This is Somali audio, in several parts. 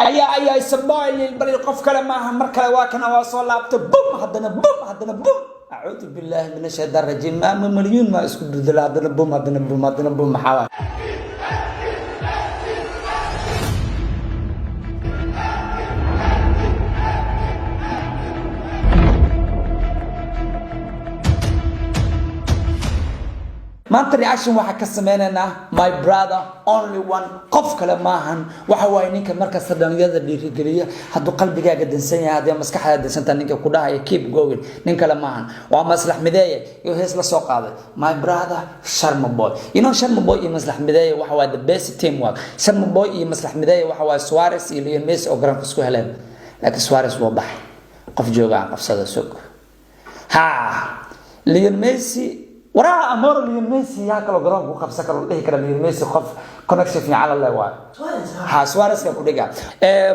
ayaa isbaaylil bal qof kale maaha mar kale waa kana waa soo laabtay bum hadana bum a'uudu billahi minash shaytaanir rajiim ma milyuun ma isku bedela hadana bum maxaa maanta reaction waxa ka sameynayna my brother only one qof kale maahan waxa way ninka markaas dhalinyarada dhiirigeliya haduu qalbigaaga dansan yahay hadii maskaxdaada dansanta ninka ku dhahay keep going nin kale maahan waa maslax mideeye iyo hees la soo qaaday my brother Sharma Boy Sharma Boy iyo maslax mideeye waxa waa the best teamwork Sharma Boy iyo maslax mideeye waxa waa Suarez iyo Lionel Messi oo garan isku heleen laakiin Suarez waa baxay qof jooga qabsada suuq Lionel Messi وراء أمور Lionel Messi يأكل وقرن وخبصة كله ده كده Lionel Messi خف كونكشن في على الله واي سواريز كقوليجا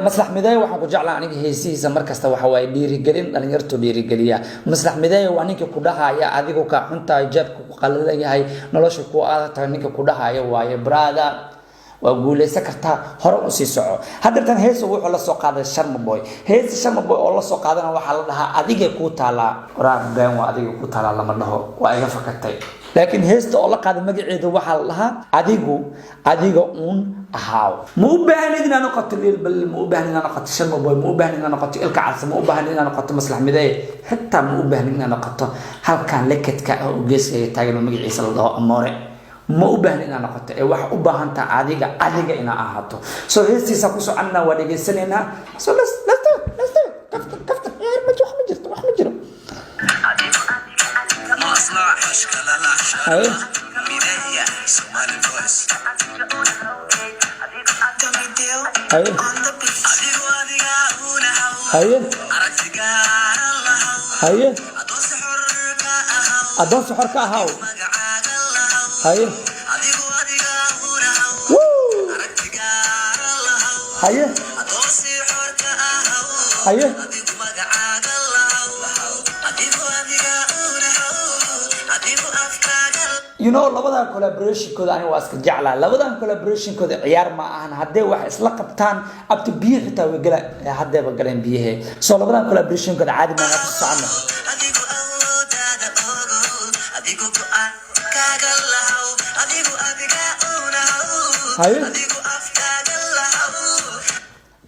مصلح مداي وحنا كجعل عنك هيسي زمر كسته وحواي بيرجلين أنا يرتو بيرجليا مصلح مداي وعنك كودها يا أديكو كحنتا جاب قلنا هاي نلاش كوا تعنيك كودها يا واي برادا وأقول سكرتها هرب وسيسعو هذا كان هيس وحلا سوق هذا Sharma Boy هيس Sharma Boy الله سوق هذا وحلها أديك كوتالا راح بين وأديك كوتالا لما نهو وأيها فكرتي لكن هيس الله قادم مجيء ذو وحلها أديكو هاو مو بهني إننا نقتل بل مو بهني إننا نقتل Sharma Boy مو بهني إننا نقتل الكعس مو بهني إننا نقتل مصلح مداي حتى مو بهني إننا نقتل هل كان لكت كأوجس تاجر مجيء صلى الله أمره ما أبهن إن أنا قط واحد أبهن تعاديك إن أهاتو so هذي سأقول عنا وديك سنينا so let's كفت مجروح هاي أدون سحر كهاو هاي labadan collaboration kooda ani waa iska jeclaa labadan collaboration kooda ciyaar ma ahan hadee wax isla qabtaan abta biyo xitaa way galaan hadee ba galeen biyaha soo labadan collaboration kooda caadi ma aha socodna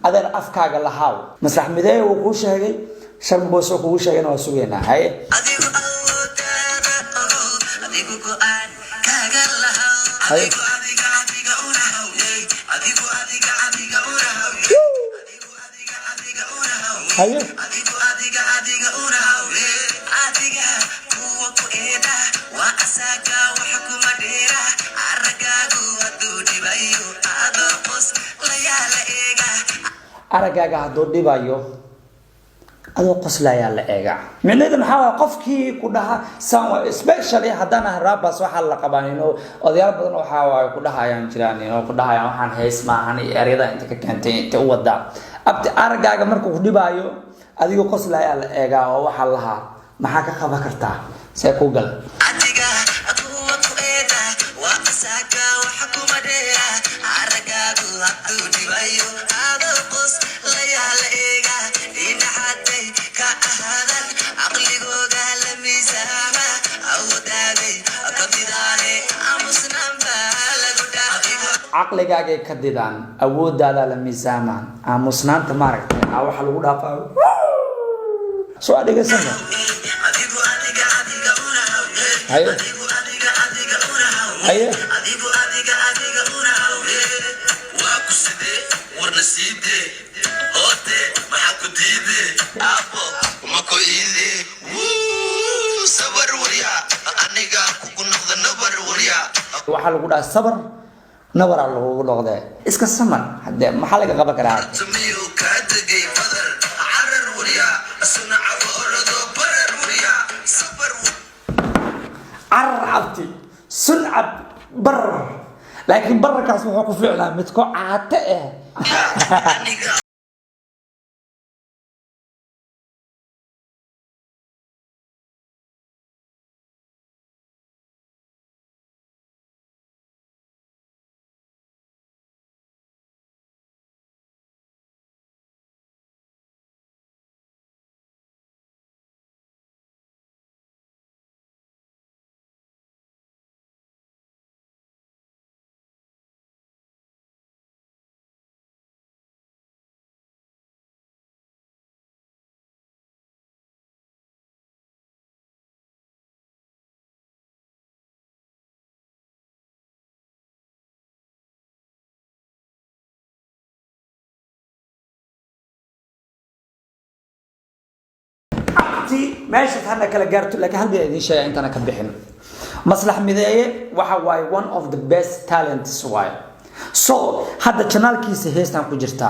أدر أفكار اللهاو مسرح مداي وكوش هاي Sharma Boy وكوش هاي نواسوينا هاي aragaaga hadoo dhibayo adoo qoslaya la eega micnaheedu maxaa qofkii ku dhaha sound especially hadana rappers waxa la qabanino odayaal badan waxa ku dhahayaan jiraan ku dhahayaan waxaan hees maahan erayada inta ka keentay inta u wada abti aragaaga markuu ku dhibayo adigoo qoslaya la eega oo waxa laha maxaa ka qaban kartaa see ku gal عقلك كديدان أود هذا الميزان مسنان تمارك أو حلو دافع سؤال جسمه هاي waxaa lagu dhahay sabar nabar lagu noqday iska saman hadee maxaa laga qaban karaa عرفتي سنعب بر لكن برا كاس وحكو فعلا متكو عاتقه runtii meesha hadda kala gaarto laakiin hal mid idin sheegay intana ka bixin maslax mideeye waxa waaye one of the best talents waaye so hadda channelkiisa heestan ku jirta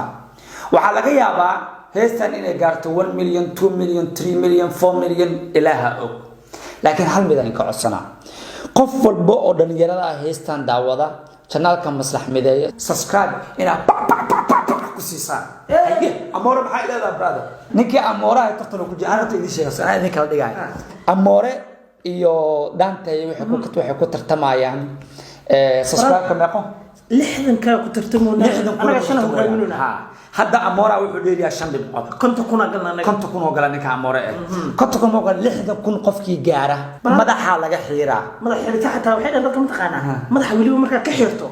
waxa laga yaabaa heestan inay gaarto 1 million 2 million 3 million 4 million ilaaha og laakiin hal mid aan ka codsanaa qof walba oo dhalinyarada ah heestan daawada channelka maslax mideeye subscribe ina ku siisaan haye amoore maxay leedahay brother ninkii amoore ay tartan ku jiraan inta idin sheegay sanad idin kala dhigay amoore iyo Dante waxay ku tartamayaan subscribe ka meeqo 60 ka ku tartamoona anaga shan ku qaybinuna hadda amoora wuxuu dheeriyaa 5 dhibcood konta kuna galnaa konta kun oo galan ninka amoore konta kun oo galan 60 kun qofkii gaara madaxa laga xiiraa madaxa xirta xataa waxay dhan dadka mataqaanaa madaxa waliba marka ka xirto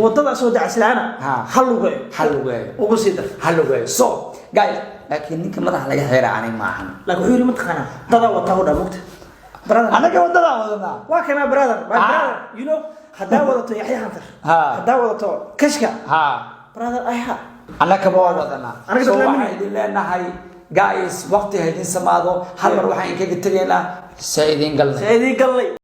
wadada soo dacaslaana haluge ugu sii dar haluge so guys laakiin ninka madaxa laga xiiraa aniga ma ahan laakiin wuxuu yiri mataqaanaa dada wata u dhamugta brother anaga wadada wadana waa kana brother you know hadaa wadato yaxya hantar hadaa wadato kashka brother ayha anaka baa wadana anaga waxaan idin leenahay guys waqti haydin samaado hal mar waxaan kaga tageynaa saydin galnay